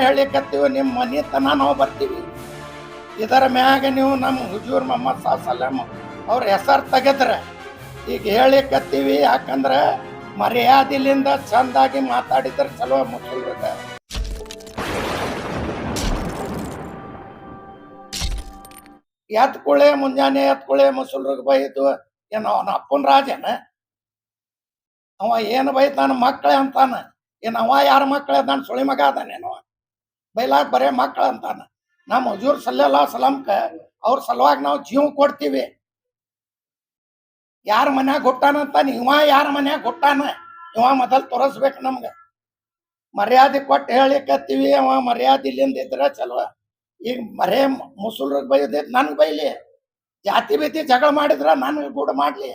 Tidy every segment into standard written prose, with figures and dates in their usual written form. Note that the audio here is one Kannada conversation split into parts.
ಹೇಳಿಕತ್ತೀವಿ, ನಿಮ್ಮ ಮನೆ ತನ ನಾವು ಬರ್ತೀವಿ. ಇದರ ಮ್ಯಾಗ ನೀವು ನಮ್ಮ ಹುಜೂರ್ ಮೊಹಮ್ಮದ್ ಸಲ್ಲಮ್ ಅವ್ರ ಹೆಸರು ತೆಗೆದ್ರೆ ಈಗ ಹೇಳಿಕತ್ತೀವಿ. ಯಾಕಂದ್ರೆ ಮರ್ಯಾದಿಲಿಂದ ಚಂದಾಗಿ ಮಾತಾಡಿದ್ರೆ ಚಲೋ ಮುಸ್ಲಿಮ್ರಿಗೆ. ಎತ್ಕುಳೆ ಮುಂಜಾನೆ ಎತ್ಕುಳೆ ಮುಸಲ್ರಿಗೆ ಬೈದು ಏನು ಅವನ ಅಪ್ಪನ ರಾಜನ ಅವ ಏನು ಬೈತಾನ ಮಕ್ಕಳೇ ಅಂತಾನ. ಏನು ಅವ ಯಾರ ಮಕ್ಕಳೇ ಅದಾನ? ಸುಳಿ ಮಗ ಅದಾನೇನವ? ಬೈಲಾಕ ಬರೇ ಮಕ್ಕಳು ಅಂತಾನ. ನಮ್ಮ ಹುಜೂರ್ ಸಲ್ಲಲ್ಲಾಹು ಅಲೈಹಿ ವಸಲ್ಲಂಕ ಅವ್ರ ಸಲುವಾಗಿ ನಾವು ಜೀವ ಕೊಡ್ತೀವಿ. ಯಾರ ಮನ್ಯಾಗ ಹುಟ್ಟಾನಂತಾನ, ಇವ ಯಾರ ಮನ್ಯಾಗ ಹುಟ್ಟಾನ ಇವ ಮೊದಲು ತೋರಿಸ್ಬೇಕು ನಮ್ಗೆ. ಮರ್ಯಾದೆ ಕೊಟ್ಟು ಹೇಳಿಕತ್ತೀವಿ. ಅವ ಮರ್ಯಾದಿಲಿಂದ ಇದ್ರೆ ಚಲೋ. ಈಗ ಬರೇ ಮುಸಲ್ರಿಗೆ ಬೈದೈತಿ, ನನ್ಗೆ ಬೈಲಿ. ಜಾತಿ ಭೀತಿ ಜಗಳ ಮಾಡಿದ್ರ ನನ್ಗೆ ಕೂಡ ಮಾಡ್ಲಿ.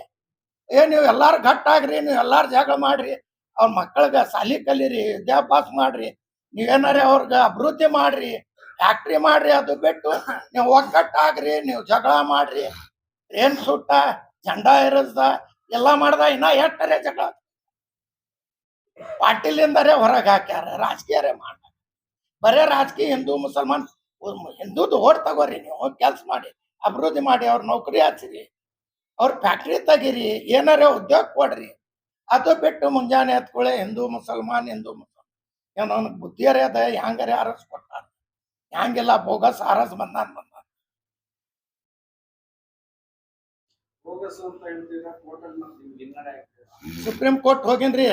ನೀವು ಎಲ್ಲಾರು ಗಟ್ಟಾಗ್ರಿ, ನೀವು ಎಲ್ಲಾರು ಜಗಳ ಮಾಡ್ರಿ, ಅವ್ರ ಮಕ್ಕಳಿಗೆ ಸಾಲಿ ಕಲೀರಿ, ವಿದ್ಯಾಭ್ಯಾಸ ಮಾಡ್ರಿ, ನೀವೇನಾರ ಅವ್ರಿಗೆ ಅಭಿವೃದ್ಧಿ ಮಾಡ್ರಿ, ಫ್ಯಾಕ್ಟ್ರಿ ಮಾಡ್ರಿ. ಅದು ಬಿಟ್ಟು ನೀವು ಒಗ್ಗಟ್ಟಾಗ್ರಿ, ನೀವು ಜಗಳ ಮಾಡ್ರಿ, ಏನ್ ಸುಟ್ಟ ಜಂಡ ಇರಸ್ದ ಎಲ್ಲ ಮಾಡ್ದ. ಇನ್ನ ಎಷ್ಟರೇ ಜಗಳ ಪಾಟೀಲಿಂದರೇ ಹೊರಗೆ ಹಾಕ್ಯಾರ, ರಾಜಕೀಯರೇ ಮಾಡ. ಬರೇ ರಾಜಕೀಯ ಹಿಂದೂ ಮುಸಲ್ಮಾನ್. ಹಿಂದೂದು ಓಟ್ ತಗೋರಿ, ನೀವು ಕೆಲ್ಸ ಮಾಡಿ ಅಭಿವೃದ್ಧಿ ಮಾಡಿ, ಅವ್ರ ನೌಕರಿ ಹಚ್ಚಿರಿ, ಅವ್ರ ಫ್ಯಾಕ್ಟ್ರಿ ತೆಗೀರಿ, ಏನಾರ ಉದ್ಯೋಗ ಕೊಡ್ರಿ. ಅದು ಬಿಟ್ಟು ಮುಂಜಾನೆ ಎತ್ಕೊಳ್ಳೆ ಹಿಂದೂ ಮುಸಲ್ಮಾನ್ ಏನೋ ಅವನಿಗೆ ಬುದ್ಧಿಯರೇ ಅದ. ಹ್ಯಾಂಗಾರೆ ಆರಸ್ ಕೊಟ್ಟಾರ, ಹ್ಯಾಂಗೆಲ್ಲ ಬೋಗಸ್ ಆರಸ್ ಬಂದಾನ. ಸುಪ್ರೀಂ ಕೋರ್ಟ್ ಹೋಗಿನ್ರಿ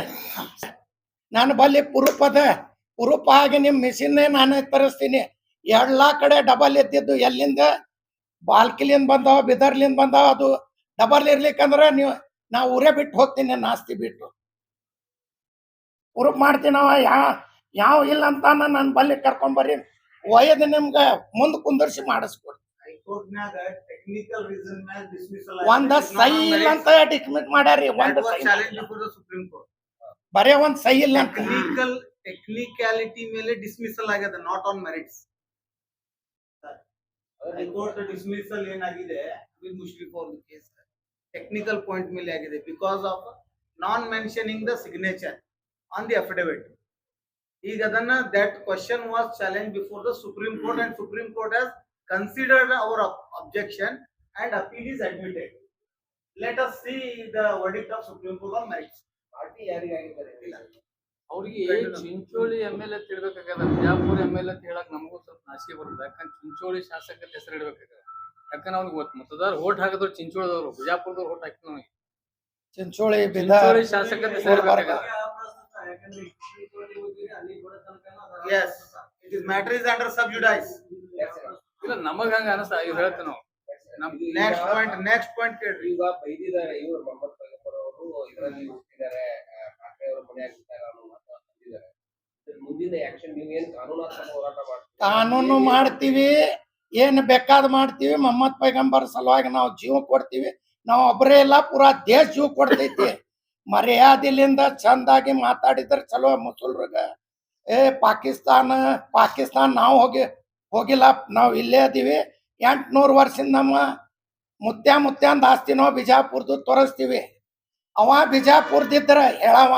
ನಾನು. ಬಲ್ಲಿ ಪ್ರೂಫ್ ಅದ. ಪ್ರೂಫ್ ಆಗಿ ನಿಮ್ಮ ಮಿಷಿನ್ನೇ ನಾನೇ ತರಿಸ್ತೀನಿ. 2 ಲಾಖ ಕಡೆ ಡಬಲ್ ಎದ್ದಿದ್ದು ಎಲ್ಲಿಂದ? ಬಾಲ್ಕಿಲಿಂದ ಬಂದಾವ, ಬಿದರ್ಲಿಂದ ಬಂದಾವ. ಅದು ಡಬಲ್ ಇರ್ಲಿಕ್ಕಂದ್ರೆ ನಾವು ಊರೇ ಬಿಟ್ಟು ಹೋಗ್ತೀನಿ, ನಾಸ್ತಿ ಬಿಟ್ಟು. ಪ್ರೂಫ್ ಮಾಡ್ತೀನವ. ಯಾವ ಇಲ್ಲ ಅಂತ ನನ್ನ ಬಲ್ಲಿ ಕರ್ಕೊಂಬರ್ರಿ, ಒಯ್ದು ನಿಮ್ಗೆ ಮುಂದೆ ಕುಂದರ್ಸಿ ಮಾಡಿಸ್ಕೊಡ್ತೀನಿ. ಒಂದ ಸಹಿ ಇಲ್ಲ ಅಂತ ಡಿಸ್ಮಿಸ್ ಮಾಡ್ಯಾರಿ. ಬರೇ ಒಂದ್ ಸಹಿ ಇಲ್ಲ ಅಂತ. ಟೆಕ್ನಿಕಾಲಿಟಿ ಮೇಲೆ ಡಿಸ್ಮಿಸಲ್ ಆಗ್ಯದ, not on merits. High court dismissal ಏನಾಗಿದೆ ವಿತ್ ಮುಷ್ರಿಫ್ ಅವ್ರ ಕೇಸ್ ಟೆಕ್ನಿಕಲ್ ಪಾಯಿಂಟ್ ಮೇಲೆ ಆಗಿದೆ, because of non mentioning the signature on the affidavit. ಈಗ ಅದನ್ನ that question was challenge before the supreme court, and supreme court has considered our objection and appeal is admitted. Let us see the verdict of Supreme Court on merits. Party ಯಾರಿಗೆ ಆಗಿದ್ದಾರೆ ಇಲ್ಲ ಅವ್ರಿಗೆ ಚಿಂಚೋಳಿ MLA ತಿಳ್ಬೇಕಾಗದ, ಬಿಜಾಪುರ MLA ಹೇಳಕ್ ನಮಗೂ ಸ್ವಲ್ಪ ನಾಚಿಕೆ ಬರ್ತದೆ. ಯಾಕಂದ್ರೆ ಚಿಂಚೋಳಿ ಶಾಸಕರ ಹೆಸರು ಇಡ್ಬೇಕಾಗದ. ಯಾಕಂದ್ರೆ ಅವ್ನಿಗೆ ಮತದಾರ ಓಟ್ ಹಾಕಿದ್ರು ಚಿಂಚೋಳಿದವರು, ಬಿಜಾಪುರದವ್ರು ಓಟ್ ಹಾಕಿದ್ರು ನಮಗೆ. ಚಿಂಚೋಳಿ ಶಾಸಕರ ಹೆಸರು ಇಡ್ಬೇಕಾಗದ. Yes, it is matter is under sub judice. ಇಲ್ಲ ನಮಗ ಹಂಗ ಅನಸ್ತ. ಇವ್ ಹೇಳ್ತೇವೆ ನಾವು. ನೆಕ್ಸ್ಟ್ ಪಾಯಿಂಟ್ ಕೇಳ್ರಿ. ಈಗ ಬೈದಿದ್ದಾರೆ ಇವರು ಮೊಹಮ್ಮದ್ ಪೈಗಂಬರ್ ಅವರು, ಇದರಲ್ಲಿ ಹುಟ್ಟಿದ್ದಾರೆ, ಠಾಕ್ರೆ ಅವರು ಮನೆ ಆಗಿದ್ದಾರೆ ಅನ್ನೋ ಮಾತು ಅಂದಿದ್ದಾರೆ. ಮುಂದಿನ ಆಕ್ಷನ್ ನೀವು ಏನು ಕಾನೂನಾತ್ಮಕ ಹೋರಾಟ ಮಾಡ್ತೀವಿ? ಕಾನೂನು ಮಾಡ್ತೀವಿ, ಏನ್ ಬೇಕಾದ್ ಮಾಡ್ತೀವಿ. ಮೊಹಮ್ಮದ್ ಪೈಗಂಬರ್ ಸಲುವಾಗಿ ನಾವು ಜೀವ ಕೊಡ್ತೀವಿ. ನಾವು ಒಬ್ಬರೇ ಇಲ್ಲ, ಪೂರಾ ದೇಶ ಜೀವ ಕೊಡ್ತೈತಿ. ಮರ್ಯಾದಿಲಿಂದ ಚಂದಾಗಿ ಮಾತಾಡಿದ್ರೆ ಚಲೋ ಮುಸಲ್ರಿಗ. ಪಾಕಿಸ್ತಾನ ನಾವು ಹೋಗಿಲ್ಲ, ನಾವು ಇಲ್ಲೇ ಅದೀವಿ. 800 ವರ್ಷದಿಂದ ನಮ್ಮ ಮುತ್ಯಾಂದ ಆಸ್ತಿ ನಾವು ಬಿಜಾಪುರದ್ದು ತೋರಿಸ್ತೀವಿ. ಅವ ಬಿಜಾಪುರದಿದ್ರ ಹೇಳವ.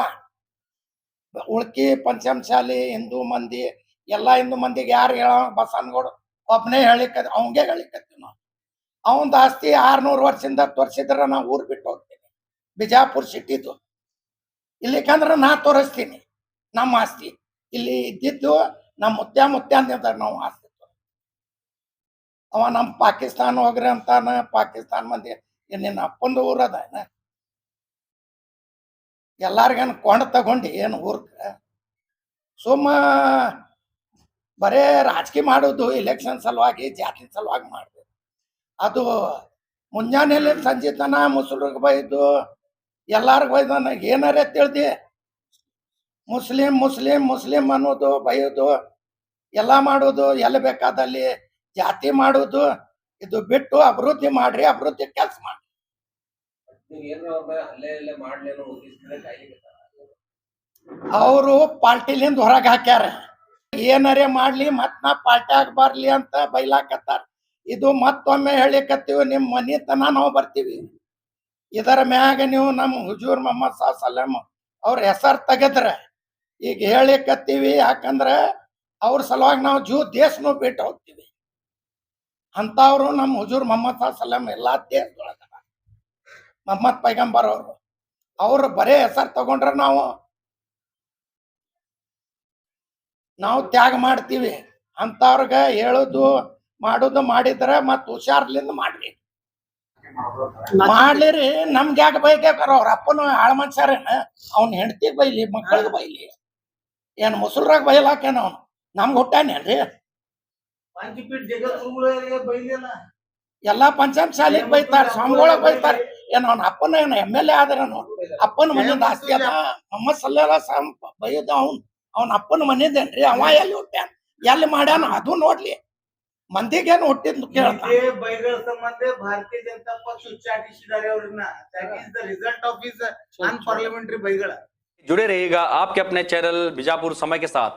ಉಳ್ಕಿ ಪಂಚಮಶಾಲಿ ಹಿಂದೂ ಮಂದಿ ಎಲ್ಲ ಹಿಂದೂ ಮಂದಿಗೆ ಯಾರು ಹೇಳವ? ಬಸವನಗೌಡ ಒಬ್ಬನೇ ಅವಂಗೆ ಹೇಳಿಕತ್ತೀವಿ ನಾವು. ಅವಂದ ಆಸ್ತಿ 600 ವರ್ಷದಿಂದ ತೋರಿಸಿದ್ರೆ ನಾವು ಊರು ಬಿಟ್ಟು ಹೋಗ್ತೀನಿ, ಬಿಜಾಪುರ ಸಿಟಿದು. ಇಲ್ಲಿಕಂದ್ರೆ ನಾ ತೋರಿಸ್ತೀನಿ ನಮ್ಮ ಆಸ್ತಿ. ಇಲ್ಲಿ ಇದ್ದಿದ್ದು ನಮ್ಮ ಮುತ್ಯಾಂದ ನಾವು ಆಸ್ತಿ. ಅವ ನಮ್ಮ ಪಾಕಿಸ್ತಾನ ಹೋಗ್ರಿ ಅಂತಾನ. ಪಾಕಿಸ್ತಾನ ಮಂದಿ ನಿನ್ನ ಅಪ್ಪಂದು ಊರದ ಎಲ್ಲಾರ್ಗೇನು ಕೊಂಡ ತಗೊಂಡು ಏನು ಊರ್ಗ ಸುಮ್ಮ ಬರೇ ರಾಜಕೀಯ ಮಾಡೋದು. ಎಲೆಕ್ಷನ್ ಸಲುವಾಗಿ, ಜಾತಿ ಸಲುವಾಗಿ ಮಾಡ್ಬೇಕು. ಅದು ಮುಂಜಾನೆಯಲ್ಲಿ ಸಂಜೆ ತನ ಮುಸಲ್ರಿಗೆ ಬೈದು ಎಲ್ಲಾರ್ಗ ಬೈದು ನನಗೆ ಏನಾರೇ ತಿಳಿದಿ ಮುಸ್ಲಿಂ ಅನ್ನೋದು, ಬೈಯೋದು, ಎಲ್ಲ ಮಾಡೋದು, ಎಲ್ಲಿ ಬೇಕಾದಲ್ಲಿ ಜಾತಿ ಮಾಡೋದು. ಇದು ಬಿಟ್ಟು ಅಭಿವೃದ್ಧಿ ಮಾಡ್ರಿ, ಅಭಿವೃದ್ಧಿ ಕೆಲಸ ಮಾಡಿ. ಅವರು ಪಾರ್ಟಿಲಿಂದ ಹೊರಗೆ ಹಾಕ್ಯಾರ. ಏನಾರೇ ಮಾಡ್ಲಿ ಮತ್ ನಾ ಪಾರ್ಟಿಯಾಗ ಬರ್ಲಿ ಅಂತ ಬೈಲಾಕತ್ತಾರ. ಇದು ಮತ್ತೊಮ್ಮೆ ಹೇಳಿಕತ್ತೀವಿ, ನಿಮ್ಮ ಮನೆ ತನ ನಾವು ಬರ್ತೀವಿ. ಇದರ ಮ್ಯಾಗ ನೀವು ನಮ್ಮ ಹುಜೂರ್ ಮೊಹಮ್ಮದ್ ಸಲ್ಲಮ್ ಅವ್ರ ಹೆಸರು ತೆಗೆದ್ರೆ ಈಗ ಹೇಳಿಕತ್ತೀವಿ. ಯಾಕಂದ್ರೆ ಅವ್ರ ಸಲುವಾಗಿ ನಾವು ದೇಶನೂ ಬಿಟ್ಟು ಹೋಗ್ತೀವಿ ಅಂತವ್ರು ನಮ್ಮ ಹುಜೂರ್ ಮೊಹಮ್ಮದ್ ಸಲ್ಲಂ ಎಲ್ಲಾ ದೇಶದೊಳಗ ಮೊಹಮ್ಮದ್ ಪೈಗಂಬರ್ ಅವ್ರು ಬರೇ ಹೆಸರು ತಗೊಂಡ್ರ ನಾವು ತ್ಯಾಗ ಮಾಡ್ತೀವಿ ಅಂತವ್ರಿಗೆ ಹೇಳುದು ಮಾಡುದು ಮಾಡಿದ್ರೆ ಮತ್ ಹುಷಾರ್ಲಿಂದ ಮಾಡ್ರಿ ಮಾಡ್ಲಿರಿ ನಮ್ಗೆ ಯಾಕೆ ಬೈಕ್ಯಾರ ಅವ್ರ ಅಪ್ಪನ ಆಳ ಮನುಷ್ಯರೇನ ಅವ್ನ ಹೆಂಡತಿಗ್ ಬೈಲಿ ಮಕ್ಕಳಿಗೆ ಬೈಲಿ ಏನ್ ಮುಸುಲ್ರಾಗ ಬೈಲಾಕೇನ ಅವ್ನು ನಮ್ಗೆ ಹುಟ್ಟಾನೇನ್ರಿ ಪಂಚಪೀಠ ಜಗದ್ಗುರುಗಳಿಗೆ ಬೈಲಿಲ್ಲ ಎಲ್ಲಾ ಪಂಚಾಯತ್ ಶಾಲೆಗೆ ಬೈತಾರ ಸ್ವಾಮಿಗಳಿಗೆ ಬೈತಾರ ಏನ್ ಅವ್ನ ಅಪ್ಪನ ಏನ MLA ಆದ್ರ ಅಪ್ಪನ ಮನೆಯಿಂದ ಆಸ್ತಿ ಅದ ಮೊಹಮ್ಮದ್ ಸಲ್ಲೆಲ್ಲ ಬೈದ ಅವ್ನ ಅಪ್ಪನ ಮನೆದೇನ್ರಿ ಅವ ಎಲ್ಲಿ ಹುಟ್ಟ್ಯಾನ ಎಲ್ಲಿ ಮಾಡ್ಯಾನ ಅದು ನೋಡ್ಲಿ ಮಂದಿಗೇನು ಹುಟ್ಟಿದ್ ಕೇಳ್ತಾನ ಇದೇ ಬೈಗಳ ಸಂಬಂಧ ಭಾರತೀಯ ಜನತಾ ಪಕ್ಷ ಉಚ್ಚಾಟಿಸಿದ್ದಾರೆ ಅವ್ರನ್ನ that is the result of his unparliamentary ಬೈಗಳ जुड़े रहिएगा आपके अपने चैनल बीजापुर समय के साथ।